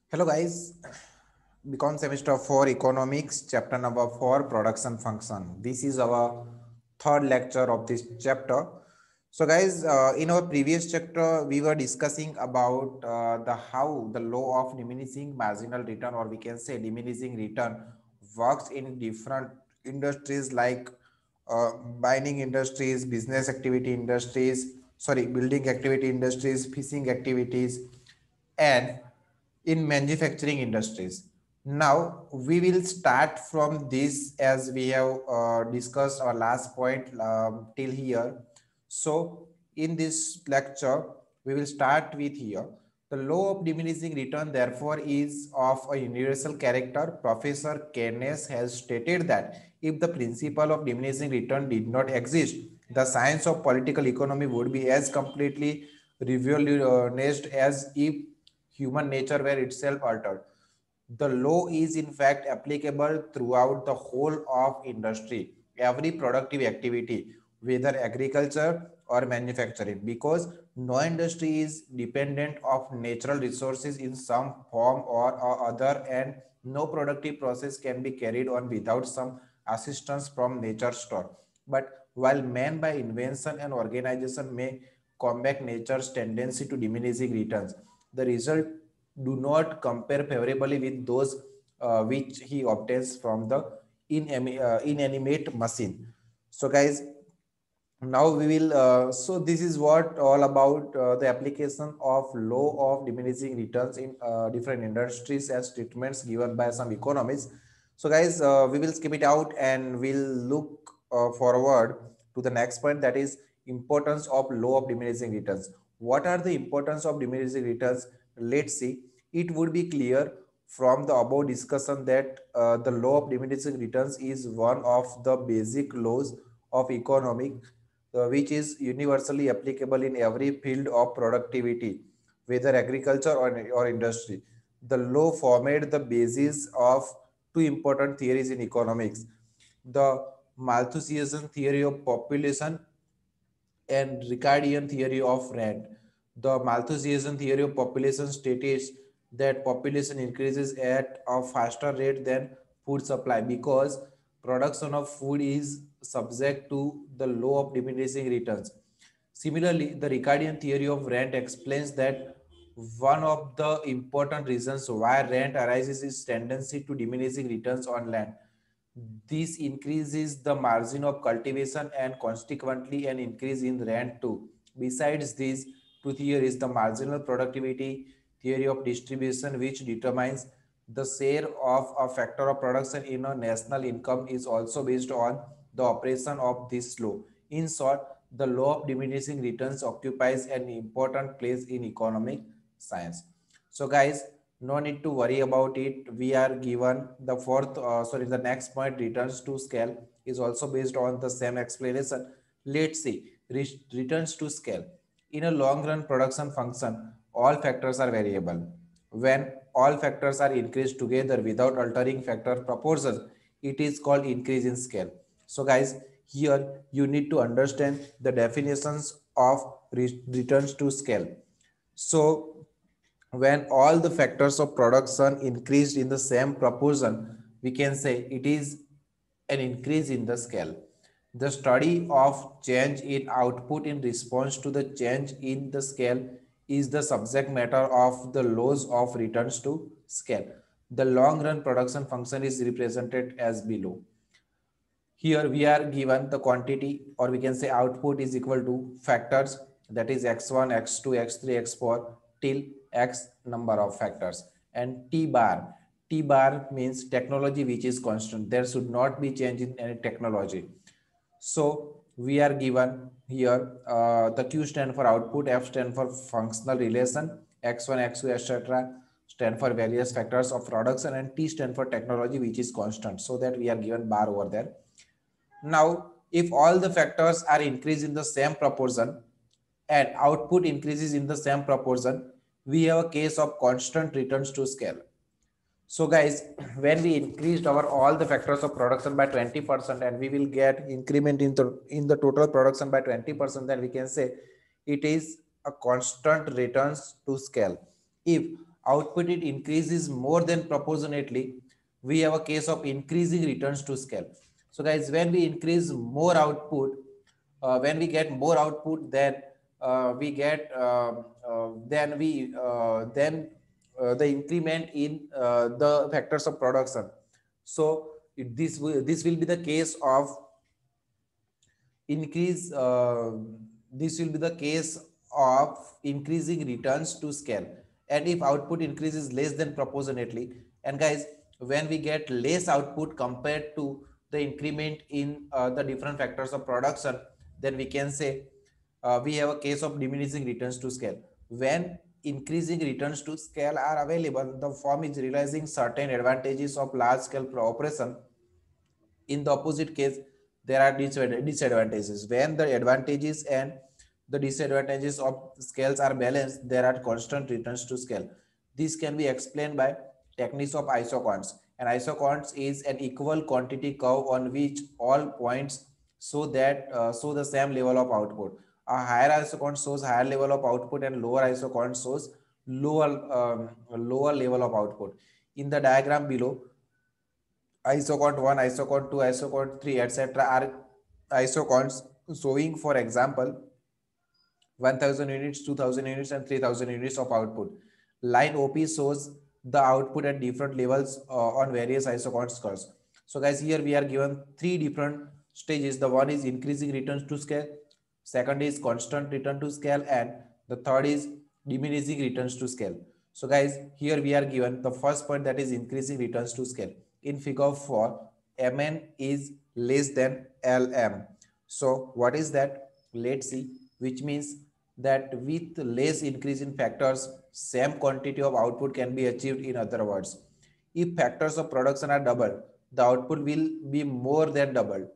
Hello guys, Bcom semester 4 economics chapter number 4 production function. This is our third lecture of this chapter. So guys, in our previous chapter we were discussing about the how the law of diminishing marginal return, or we can say diminishing return, works in different industries like mining industries, business activity industries, building activity industries, fishing activities, and in manufacturing industries. Now we will start from this as we have discussed our last point till here. So in this lecture, we will start with here. The law of diminishing return therefore is of a universal character. Professor Keynes has stated that if the principle of diminishing return did not exist, the science of political economy would be as completely revolutionized as if human nature were itself altered. The law is in fact applicable throughout the whole of industry, every productive activity, whether agriculture or manufacturing, because no industry is dependent of natural resources in some form or other, and no productive process can be carried on without some assistance from nature's store. But while man by invention and organization may combat nature's tendency to diminishing returns, the result do not compare favorably with those which he obtains from the inanimate machine. So guys, now we will so this is what all about the application of law of diminishing returns in different industries as treatments given by some economists. So guys, we will skip it out and we'll look forward to the next point, that is importance of law of diminishing returns. What are the importance of diminishing returns? Let's see. It would be clear from the above discussion that the law of diminishing returns is one of the basic laws of economic, which is universally applicable in every field of productivity, whether agriculture or industry. The law formed the basis of two important theories in economics: the Malthusian theory of population and Ricardian theory of rent. The Malthusian theory of population states that population increases at a faster rate than food supply because production of food is subject to the law of diminishing returns. Similarly, the Ricardian theory of rent explains that one of the important reasons why rent arises is tendency to diminishing returns on land. This increases the margin of cultivation and consequently an increase in rent too. Besides these two theories, the marginal productivity theory of distribution, which determines the share of a factor of production in a national income, is also based on the operation of this law. In short, the law of diminishing returns occupies an important place in economic science. So guys, no need to worry about it. We are given the the next point, returns to scale, is also based on the same explanation. Let's see, returns to scale. In a long run production function, all factors are variable. When all factors are increased together without altering factor proportions, it is called increase in scale. So guys, here you need to understand the definitions of returns to scale. So when all the factors of production increased in the same proportion, we can say it is an increase in the scale. The study of change in output in response to the change in the scale is the subject matter of the laws of returns to scale. The long run production function is represented as below. Here we are given the quantity, or we can say output, is equal to factors, that is x1, x2, x3, x4 till x number of factors, and T bar. T bar means technology which is constant. There should not be change in any technology. So we are given here the Q stand for output, F stand for functional relation, X1, X2, etc. stand for various factors of production, and T stand for technology which is constant. So that we are given bar over there. Now, if all the factors are increased in the same proportion and output increases in the same proportion, we have a case of constant returns to scale. So guys, when we increased our all the factors of production by 20% and we will get increment in the total production by 20%, then we can say it is a constant returns to scale. If output it increases more than proportionately, we have a case of increasing returns to scale. So guys, when we increase more output, when we get more output, we get then the increment in the factors of production. So this will be the case of increase this will be the case of increasing returns to scale. And if output increases less than proportionately, and guys, when we get less output compared to the increment in the different factors of production, then we can say we have a case of diminishing returns to scale. When increasing returns to scale are available, the firm is realizing certain advantages of large scale operation. In the opposite case, there are disadvantages. When the advantages and the disadvantages of scales are balanced, there are constant returns to scale. This can be explained by techniques of isoquants. And isoquants is an equal quantity curve on which all points show the same level of output. A higher isoquant shows higher level of output, and lower isoquant shows lower level of output. In the diagram below, isoquant 1, isoquant 2, isoquant 3, etc. are isoquants showing, for example, 1000 units, 2000 units, and 3000 units of output. Line OP shows the output at different levels on various isoquant curves. So guys, here we are given three different stages. The one is increasing returns to scale, second is constant return to scale, and the third is diminishing returns to scale. So guys, here we are given the first point, that is increasing returns to scale. In figure 4, Mn is less than Lm. So what is that? Let's see. Which means that with less increase in factors, same quantity of output can be achieved. In other words, if factors of production are doubled, the output will be more than doubled.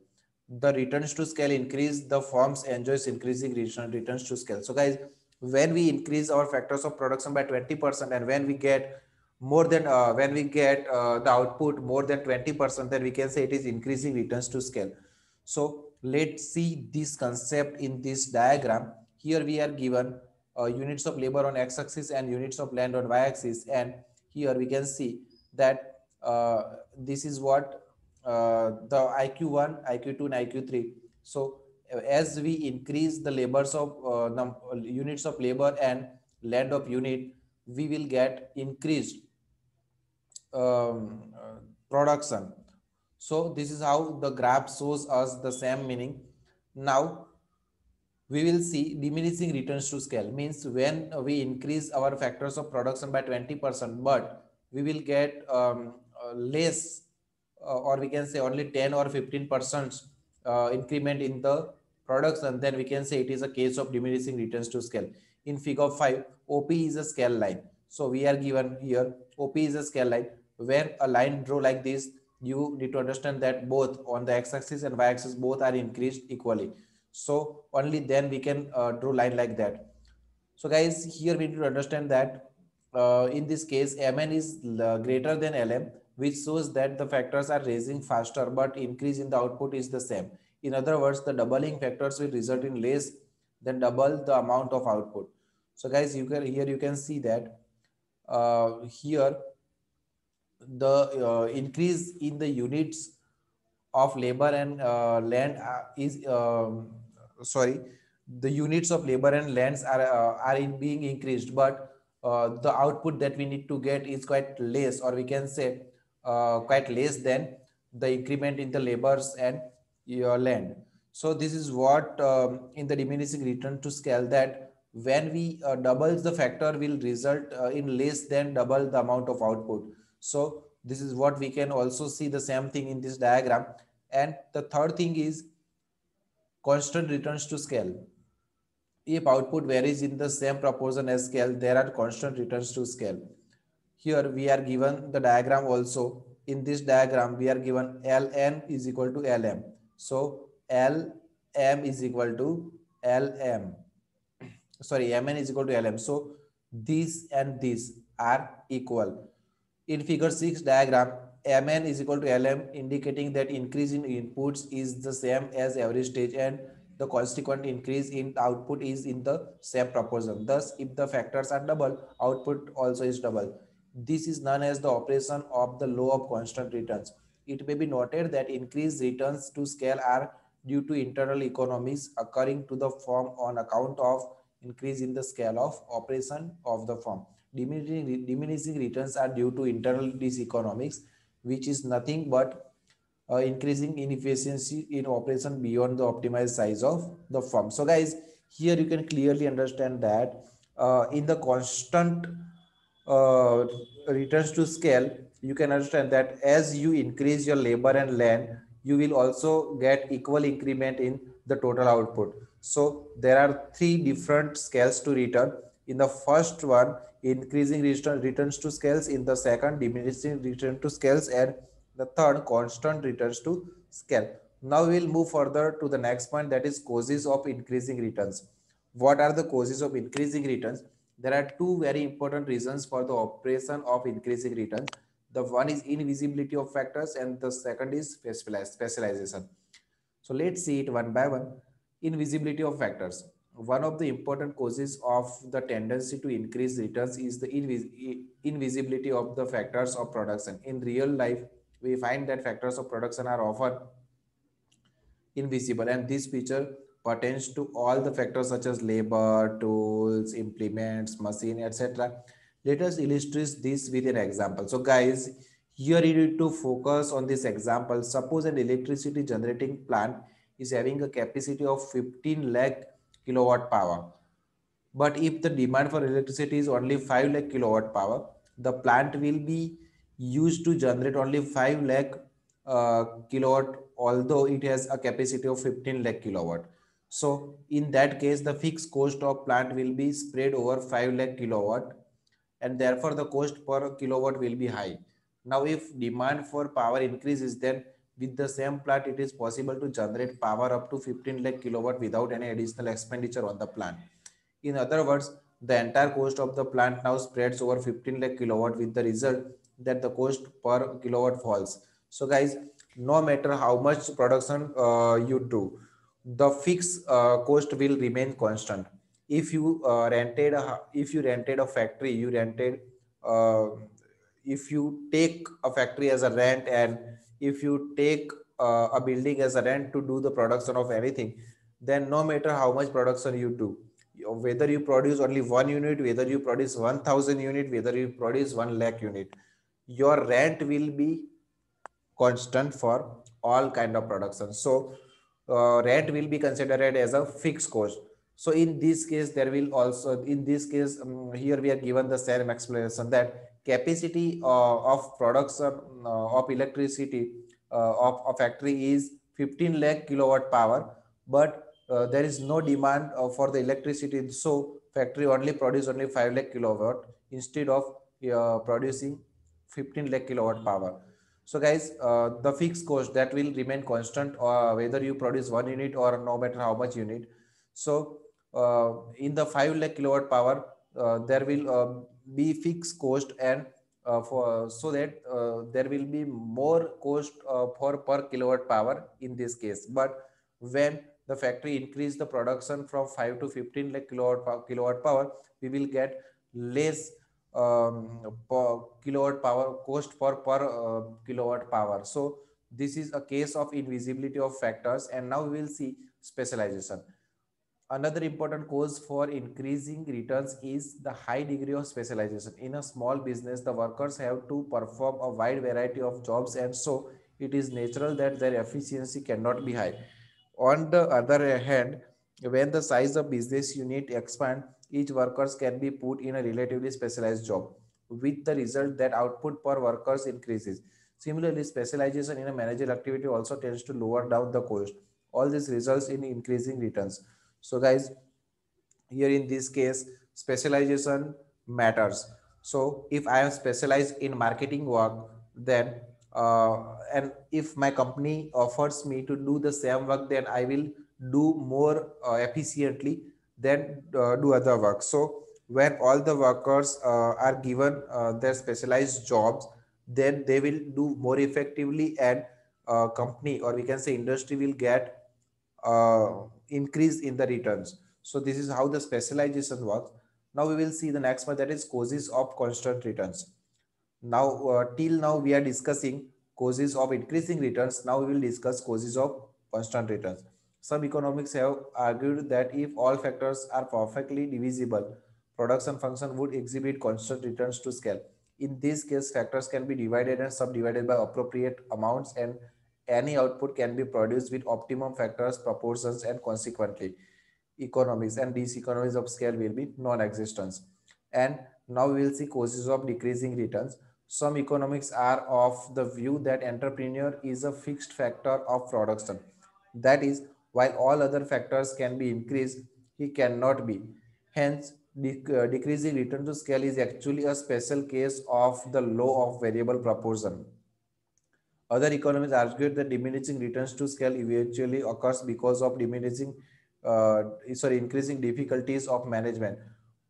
The returns to scale increase, the firms enjoys increasing returns to scale. So guys, when we increase our factors of production by 20%, and when we get the output more than 20%, then we can say it is increasing returns to scale. So let's see this concept in this diagram. Here we are given units of labor on x-axis and units of land on y-axis, and here we can see that this is what the IQ1, IQ2, and IQ3. So as we increase the labors of units of labor and land of unit, we will get increased production. So this is how the graph shows us the same meaning. Now we will see diminishing returns to scale. Means when we increase our factors of production by 20%, but we will get less, or we can say only 10 or 15% increment in the production, then we can say it is a case of diminishing returns to scale. In figure 5, OP is a scale line. So we are given here OP is a scale line. Where a line draw like this, you need to understand that both on the x-axis and y-axis both are increased equally. So only then we can draw line like that. So guys, here we need to understand that in this case Mn is greater than Lm, which shows that the factors are raising faster but increase in the output is the same. In other words, the doubling factors will result in less than double the amount of output. So guys, you can see that here the increase in the units of labor and land is sorry the units of labor and lands are being increased, but the output that we need to get is quite less, or we can say quite less than the increment in the labors and your land. So this is what in the diminishing return to scale, that when we double the factor will result in less than double the amount of output. So this is what we can also see the same thing in this diagram. And the third thing is constant returns to scale. If output varies in the same proportion as scale, there are constant returns to scale. Here we are given the diagram also. In this diagram, we are given Ln is equal to Lm. So Lm is equal to Lm. Sorry, Mn is equal to Lm. So these and these are equal. In figure 6 diagram, Mn is equal to Lm, indicating that increase in inputs is the same as average stage, and the consequent increase in output is in the same proportion. Thus, if the factors are double, output also is double. This is known as the operation of the law of constant returns. It may be noted that increased returns to scale are due to internal economies occurring to the firm on account of increase in the scale of operation of the firm. Diminishing returns are due to internal diseconomics, which is nothing but increasing inefficiency in operation beyond the optimized size of the firm. So guys, here you can clearly understand that in the constant uh, returns to scale, you can understand that as you increase your labor and land, you will also get equal increment in the total output. So there are three different scales to return. In the first one, increasing returns to scales. In the second, diminishing return to scales, and the third, constant returns to scale. Now we will move further to the next point, that is causes of increasing returns. What are the causes of increasing returns? There are two very important reasons for the operation of increasing returns. The one is invisibility of factors and the second is specialization. So let's see it one by one. Invisibility of factors. One of the important causes of the tendency to increase returns is the invisibility of the factors of production. In real life, we find that factors of production are often invisible, and this feature pertains to all the factors such as labor, tools, implements, machine, etc. Let us illustrate this with an example. So guys, here you need to focus on this example. Suppose an electricity generating plant is having a capacity of 15 lakh kilowatt power, but if the demand for electricity is only 5 lakh kilowatt power, the plant will be used to generate only 5 lakh kilowatt, although it has a capacity of 15 lakh kilowatt. So in that case, the fixed cost of plant will be spread over 5 lakh kilowatt, and therefore the cost per kilowatt will be high. Now, if demand for power increases, then with the same plant, it is possible to generate power up to 15 lakh kilowatt without any additional expenditure on the plant. In other words, the entire cost of the plant now spreads over 15 lakh kilowatt, with the result that the cost per kilowatt falls. So guys, no matter how much production you do, the fixed cost will remain constant. If you rented a factory, you rented uh, if you take a factory as a rent, and if you take a building as a rent to do the production of anything, then no matter how much production you do, whether you produce only one unit, whether you produce 1000 unit, whether you produce 1 lakh unit, your rent will be constant for all kind of production. So rent will be considered as a fixed cost. So in this case, there will also, in this case, here we are given the same explanation that capacity of production of electricity of a factory is 15 lakh kilowatt power, but there is no demand for the electricity, so factory only produce only 5 lakh kilowatt instead of producing 15 lakh kilowatt power. So guys, the fixed cost that will remain constant whether you produce one unit or no matter how much unit. So in the 5 lakh kilowatt power, there will be fixed cost, and for so that there will be more cost for per kilowatt power in this case. But when the factory increase the production from 5 to 15 lakh kilowatt power, we will get less per kilowatt power cost for per kilowatt power. So this is a case of invisibility of factors. And now we will see specialization. Another important cause for increasing returns is the high degree of specialization. In a small business, the workers have to perform a wide variety of jobs, and so it is natural that their efficiency cannot be high. On the other hand, when the size of business unit expand, each workers can be put in a relatively specialized job, with the result that output per workers increases. Similarly, specialization in a managerial activity also tends to lower down the cost. All this results in increasing returns. So guys, here in this case, specialization matters. So if I am specialized in marketing work, then and if my company offers me to do the same work, then I will do more efficiently than do other work. So when all the workers are given their specialized jobs, then they will do more effectively, and company, or we can say industry, will get increase in the returns. So this is how the specialization works. Now we will see the next one, that is causes of constant returns. Now, till now we are discussing causes of increasing returns. Now we will discuss causes of constant returns. Some economics have argued that if all factors are perfectly divisible, production function would exhibit constant returns to scale. In this case, factors can be divided and subdivided by appropriate amounts, and any output can be produced with optimum factors, proportions, and consequently, economies and these economies of scale will be non-existence. And now we will see causes of decreasing returns. Some economics are of the view that entrepreneur is a fixed factor of production. That is, while all other factors can be increased, he cannot be. Hence, decreasing return to scale is actually a special case of the law of variable proportion. Other economists argued that diminishing returns to scale eventually occurs because of increasing difficulties of management,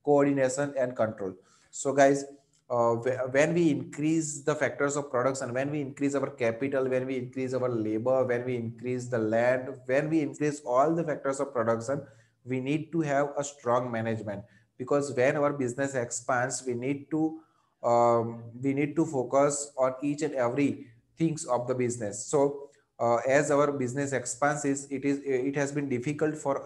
coordination, and control. So, guys, when we increase the factors of production, when we increase our capital, when we increase our labor, when we increase the land, when we increase all the factors of production, we need to have a strong management, because when our business expands, we need to focus on each and every things of the business. So as our business expands, it has been difficult for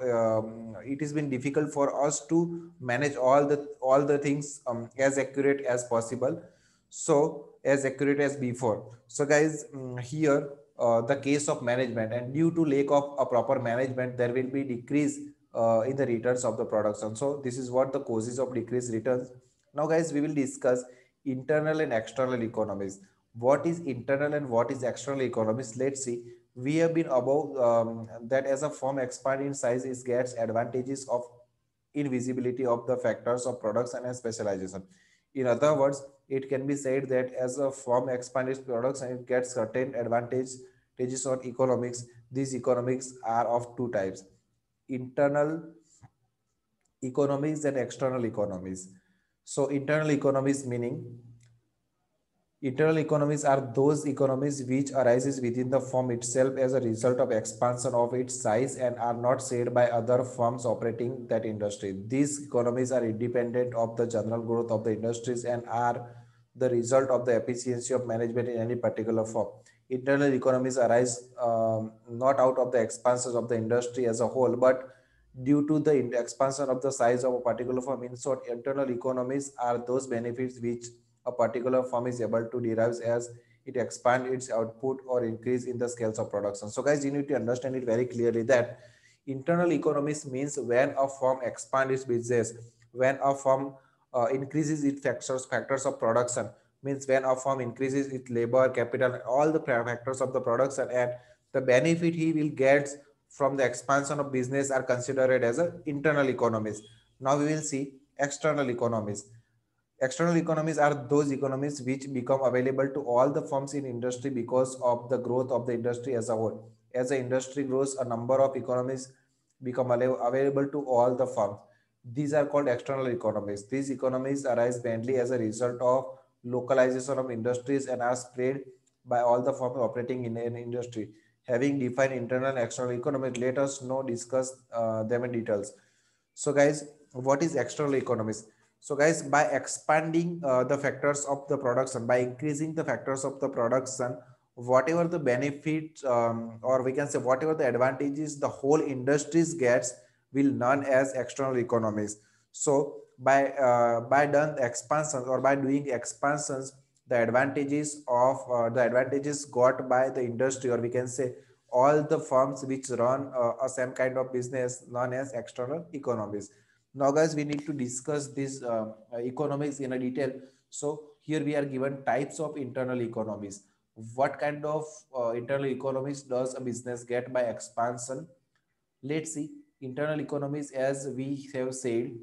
it has been difficult for us to manage all the things as accurate as possible, so as accurate as before. So guys, here the case of management, and due to lack of a proper management, there will be decrease in the returns of the production. So this is what the causes of decreased returns. Now guys, we will discuss internal and external economies. What is internal and what is external economies? Let's see. We have been above that as a firm expand in size, it gets advantages of invisibility of the factors of production and specialization. In other words, it can be said that as a firm expands its products and it gets certain advantages on economics. These economics are of two types: internal economies and external economies. So internal economies meaning, internal economies are those economies which arises within the firm itself as a result of expansion of its size and are not shared by other firms operating that industry. These economies are independent of the general growth of the industries and are the result of the efficiency of management in any particular firm. Internal economies arise not out of the expansions of the industry as a whole, but due to the expansion of the size of a particular firm. In short, internal economies are those benefits which a particular firm is able to derive as it expand its output or increase in the scales of production. So guys, you need to understand it very clearly that internal economies means when a firm expand its business, when a firm increases its factors of production, means when a firm increases its labor, capital, all the factors of the production, and the benefit he will get from the expansion of business are considered as a internal economies. Now we will see external economies. External economies are those economies which become available to all the firms in industry because of the growth of the industry as a whole. As the industry grows, a number of economies become available to all the firms. These are called external economies. These economies arise mainly as a result of localization of industries and are spread by all the firms operating in an industry. Having defined internal and external economies, let us now discuss them in details. So guys, what is external economies? So guys, by expanding the factors of the production, by increasing the factors of the production, whatever the benefits or we can say whatever the advantages the whole industries gets will known as external economies. So by done expansions or by doing expansions, the advantages got by the industry, or we can say all the firms which run a same kind of business known as external economies. Now guys, we need to discuss these economies in a detail. So here we are given types of internal economies. What kind of internal economies does a business get by expansion? Let's see. Internal economies, as we have said,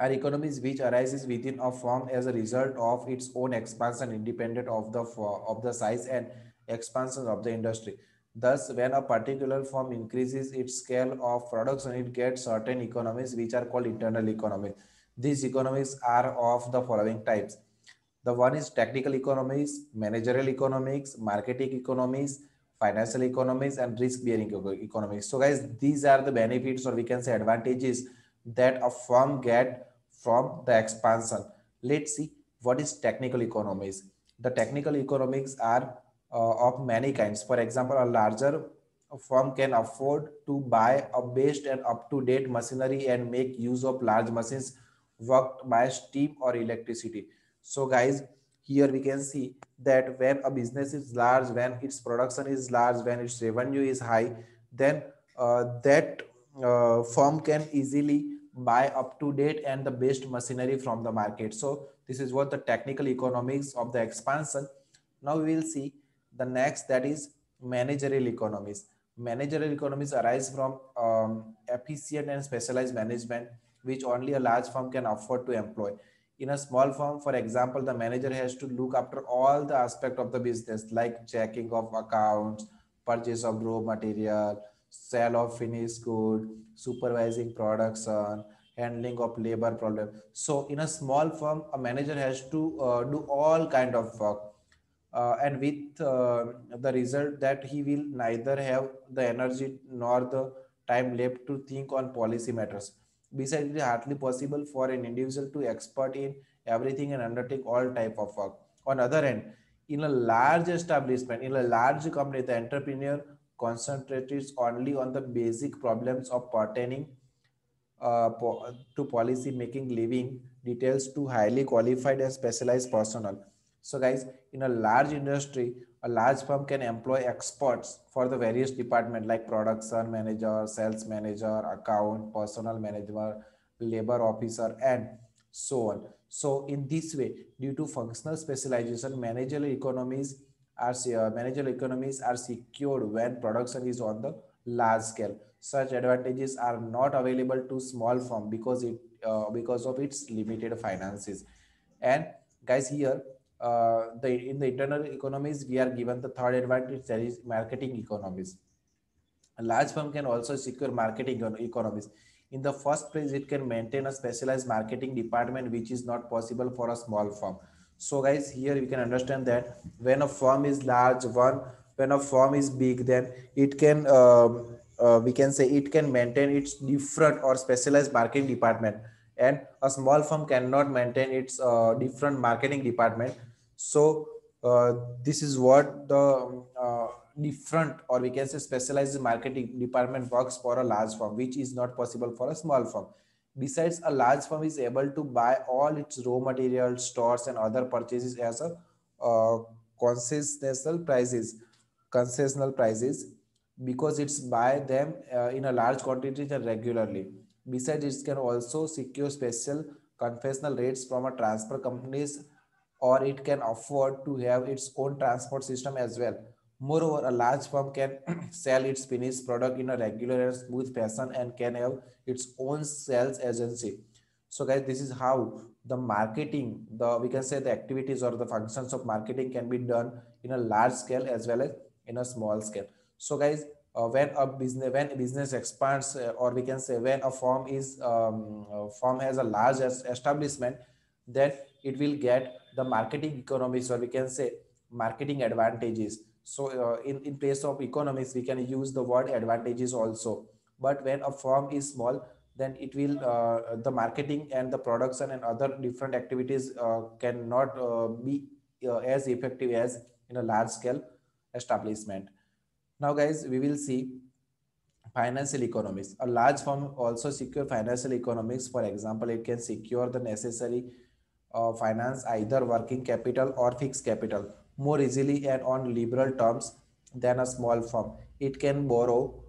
are economies which arises within a firm as a result of its own expansion independent of the size and expansion of the industry. Thus, when a particular firm increases its scale of production, it gets certain economies which are called internal economies. These economies are of the following types. The one is technical economies, managerial economics, marketing economies, financial economies, and risk bearing economies. So guys, these are the benefits, or we can say advantages, that a firm get from the expansion. Let's see. What is technical economies? The technical economics are of many kinds. For example, a larger firm can afford to buy a best and up-to-date machinery and make use of large machines worked by steam or electricity. So guys, here we can see that when a business is large, when its production is large, when its revenue is high, then that firm can easily buy up to date and the best machinery from the market. So this is what the technical economics of the expansion. Now we will see the next, that is managerial economies. Managerial economies arise from efficient and specialized management which only a large firm can afford to employ. In a small firm, for example, the manager has to look after all the aspect of the business like checking of accounts, purchase of raw material, sale of finished good, supervising production, handling of labor problem. So in a small firm, a manager has to do all kind of work, and with the result that he will neither have the energy nor the time left to think on policy matters. Besides, it is hardly possible for an individual to expert in everything and undertake all type of work. On other hand, in a large establishment, in a large company, the entrepreneur concentrates only on the basic problems of pertaining to policy making, leaving details to highly qualified and specialized personnel. So guys, in a large industry, a large firm can employ experts for the various departments like production manager, sales manager, account, personal manager, labor officer, and so on. So in this way, due to functional specialization, managerial economies are secured when production is on the large scale. Such advantages are not available to small firm because of its limited finances. And guys, here the in the internal economies we are given the third advantage, that is marketing economies. A large firm can also secure marketing economies. In the first place, it can maintain a specialized marketing department, which is not possible for a small firm. So, guys, here we can understand that when a firm is large, when a firm is big, then it can we can say it can maintain its different or specialized marketing department, and a small firm cannot maintain its different marketing department. So this is what the different or we can say specialized marketing department works for a large firm, which is not possible for a small firm. Besides, a large firm is able to buy all its raw materials, stores, and other purchases as a uh, concessional prices, concessional prices, because it's buy them in a large quantities and regularly. Besides, it can also secure special confessional rates from a transfer companies, or it can afford to have its own transport system as well. Moreover, a large firm can sell its finished product in a regular and smooth fashion and can have its own sales agency. So, guys, this is how the marketing, the we can say the activities or the functions of marketing can be done in a large scale as well as in a small scale. So, guys, when a business expands, or we can say when a firm has a large establishment, then it will get the marketing economies, or we can say marketing advantages. So in place of economies we can use the word advantages also. But when a firm is small, then it will the marketing and the production and other different activities cannot be as effective as in a large scale establishment. Now guys, we will see financial economics. A large firm also secure financial economics. For example, it can secure the necessary finance, either working capital or fixed capital, more easily and on liberal terms than a small firm. It can borrow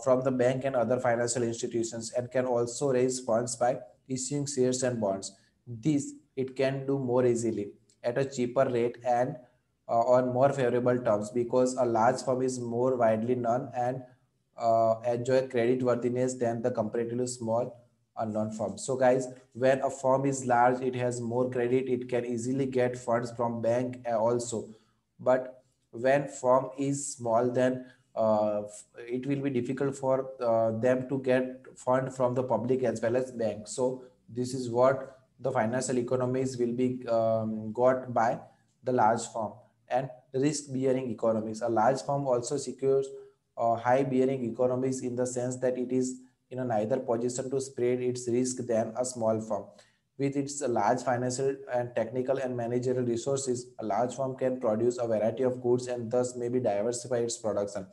from the bank and other financial institutions, and can also raise funds by issuing shares and bonds. This it can do more easily at a cheaper rate and on more favorable terms, because a large firm is more widely known and enjoy credit worthiness than the comparatively small unknown firm. So guys, when a firm is large, it has more credit, it can easily get funds from bank also. But when firm is small, then it will be difficult for them to get fund from the public as well as bank. So this is what the financial economies will be got by the large firm. And risk bearing economies, a large firm also secures high bearing economies, in the sense that it is in a neither position to spread its risk than a small firm. With its large financial and technical and managerial resources, a large firm can produce a variety of goods and thus maybe diversify its production.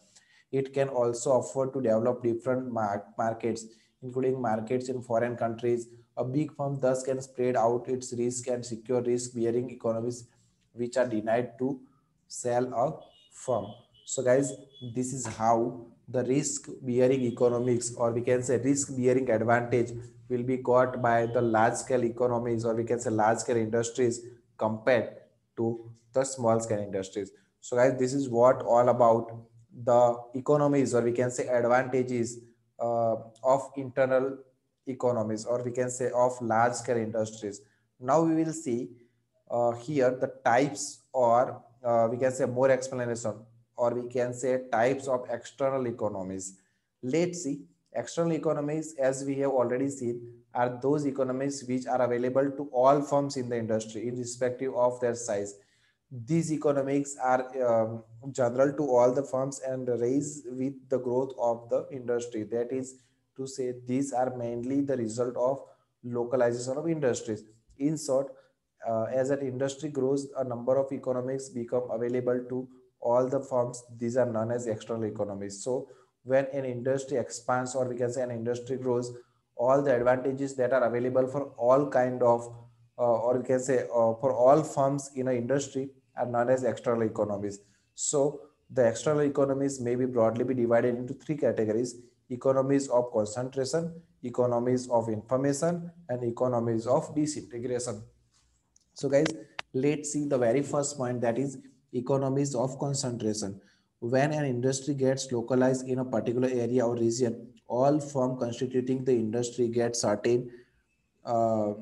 It can also afford to develop different markets, including markets in foreign countries. A big firm thus can spread out its risk and secure risk-bearing economies which are denied to sell a firm. So guys, this is how the risk bearing economics, or we can say risk bearing advantage, will be got by the large scale economies, or we can say large scale industries compared to the small scale industries. So guys, this is what all about the economies, or we can say advantages of internal economies, or we can say of large scale industries. Now we will see here the types, or we can say more explanation, or we can say types of external economies. Let's see. External economies, as we have already seen, are those economies which are available to all firms in the industry irrespective of their size. These economics are general to all the firms and rise with the growth of the industry. That is to say, these are mainly the result of localization of industries. In short, as an industry grows, a number of economics become available to all the firms. These are known as external economies. So when an industry expands, or we can say an industry grows, all the advantages that are available for all kind of or we can say for all firms in an industry are known as external economies. So the external economies may be broadly be divided into three categories: economies of concentration, economies of information, and economies of disintegration. So guys, let's see the very first point, that is economies of concentration. When an industry gets localized in a particular area or region, all firm constituting the industry get certain uh,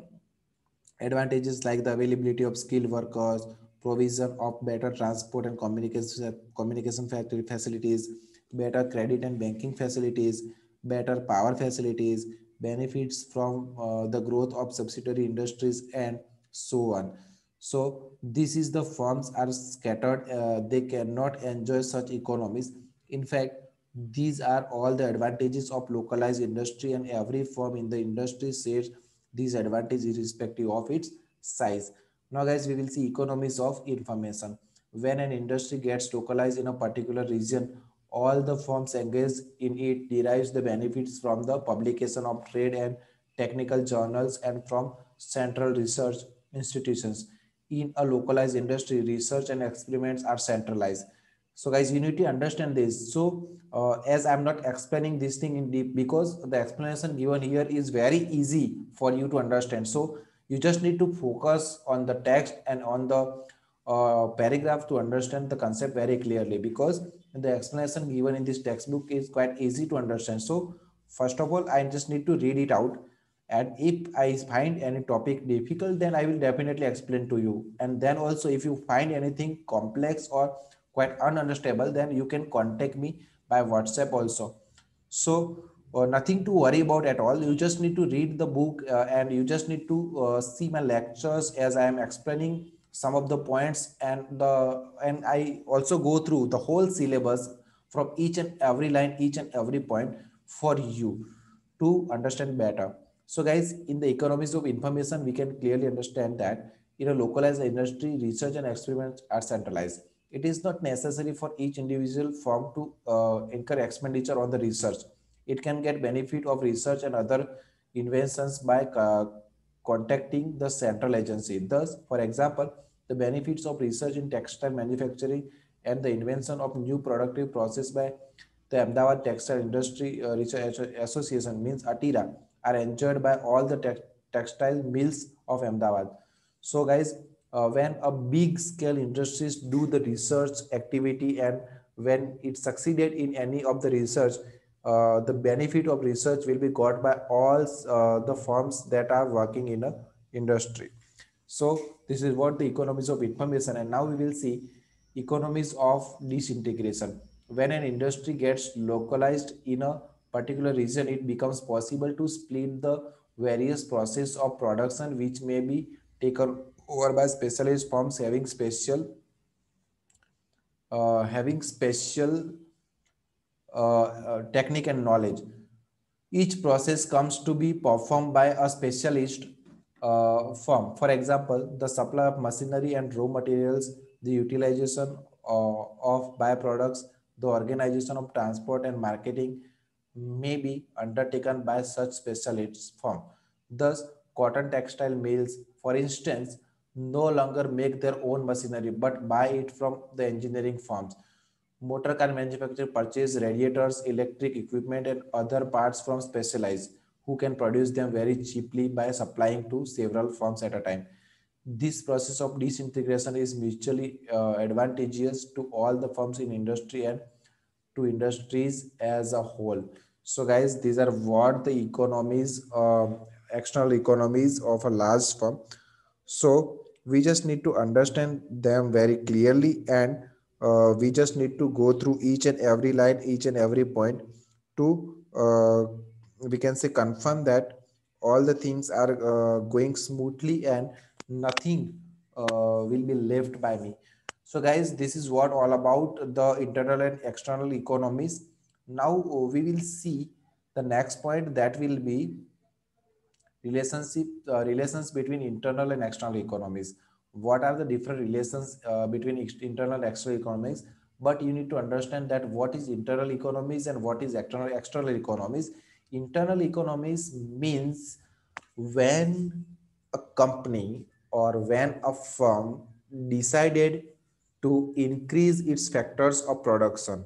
advantages like the availability of skilled workers, provision of better transport and communication facilities, better credit and banking facilities, better power facilities, benefits from the growth of subsidiary industries, and so on. So this is the firms are scattered; they cannot enjoy such economies. In fact, these are all the advantages of localized industry, and every firm in the industry shares these advantages irrespective of its size. Now guys, we will see economies of information. When an industry gets localized in a particular region, all the firms engaged in it derives the benefits from the publication of trade and technical journals and from central research institutions. In a localized industry, research and experiments are centralized. So guys, you need to understand this. So as I'm not explaining this thing in deep, because the explanation given here is very easy for you to understand. So you just need to focus on the text and on the paragraph to understand the concept very clearly, because the explanation given in this textbook is quite easy to understand. So first of all, I just need to read it out, and if I find any topic difficult, then I will definitely explain to you. And then also, if you find anything complex or quite ununderstandable, then you can contact me by WhatsApp also. So nothing to worry about at all. You just need to read the book, and you just need to see my lectures as I am explaining some of the points, and I also go through the whole syllabus from each and every line, each and every point for you to understand better. So guys, in the economies of information, we can clearly understand that in a localized industry, research and experiments are centralized. It is not necessary for each individual firm to incur expenditure on the research. It can get benefit of research and other inventions by contacting the central agency. Thus, for example, the benefits of research in textile manufacturing and the invention of new productive process by the Ahmedabad Textile Industry Research Association, means ATIRA, are enjoyed by all the textile mills of Ahmedabad. So guys, when a big scale industries do the research activity, and when it succeeded in any of the research, the benefit of research will be got by all the firms that are working in a industry. So this is what the economies of information. And now we will see economies of disintegration. When an industry gets localized in a particular region, it becomes possible to split the various process of production which may be taken over by specialized firms having special technique and knowledge. Each process comes to be performed by a specialist firm. For example, the supply of machinery and raw materials, the utilization of byproducts, the organization of transport and marketing may be undertaken by such specialist firm. Thus, cotton textile mills, for instance, no longer make their own machinery but buy it from the engineering firms. Motor car manufacturers purchase radiators, electric equipment, and other parts from specialized who can produce them very cheaply by supplying to several firms at a time. This process of disintegration is mutually advantageous to all the firms in industry and to industries as a whole. So, guys, these are what the economies, external economies of a large firm. So we just need to understand them very clearly, and we just need to go through each and every line, each and every point to we can say confirm that all the things are going smoothly and nothing will be left by me. So guys, this is what all about the internal and external economies. Now we will see the next point, that will be relations between internal and external economies. What are the different relations between internal and external economies? But you need to understand that what is internal economies and what is external economies. Internal economies means when a company or when a firm decided to increase its factors of production,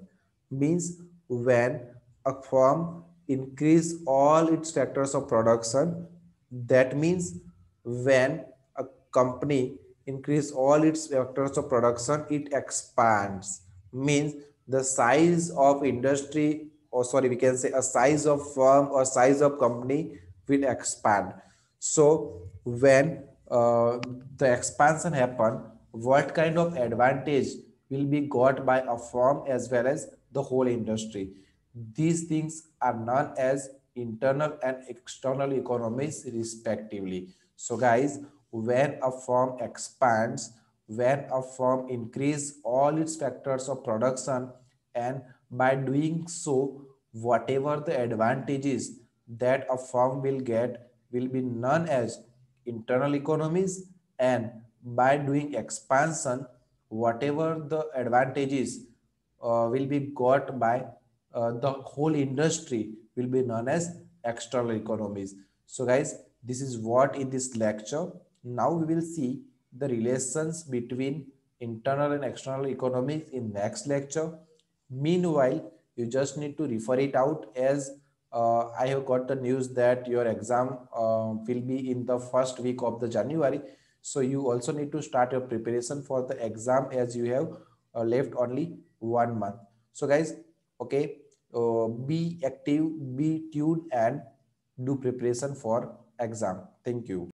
means when a firm increase all its factors of production, that means when a company increase all its factors of production, it expands, means the size of industry, or sorry, we can say a size of firm or size of company will expand. So when the expansion happen, what kind of advantage will be got by a firm as well as the whole industry? These things are known as internal and external economies respectively. So guys, when a firm expands, when a firm increase all its factors of production, and by doing so, whatever the advantages that a firm will get will be known as internal economies, and by doing expansion, whatever the advantages will be got by the whole industry will be known as external economies. So guys, this is what in this lecture. Now we will see the relations between internal and external economies in next lecture. Meanwhile, you just need to refer it out, as I have got the news that your exam will be in the first week of the January. So you also need to start your preparation for the exam, as you have left only 1 month. So guys, okay, be active, be tuned, and do preparation for exam. Thank you.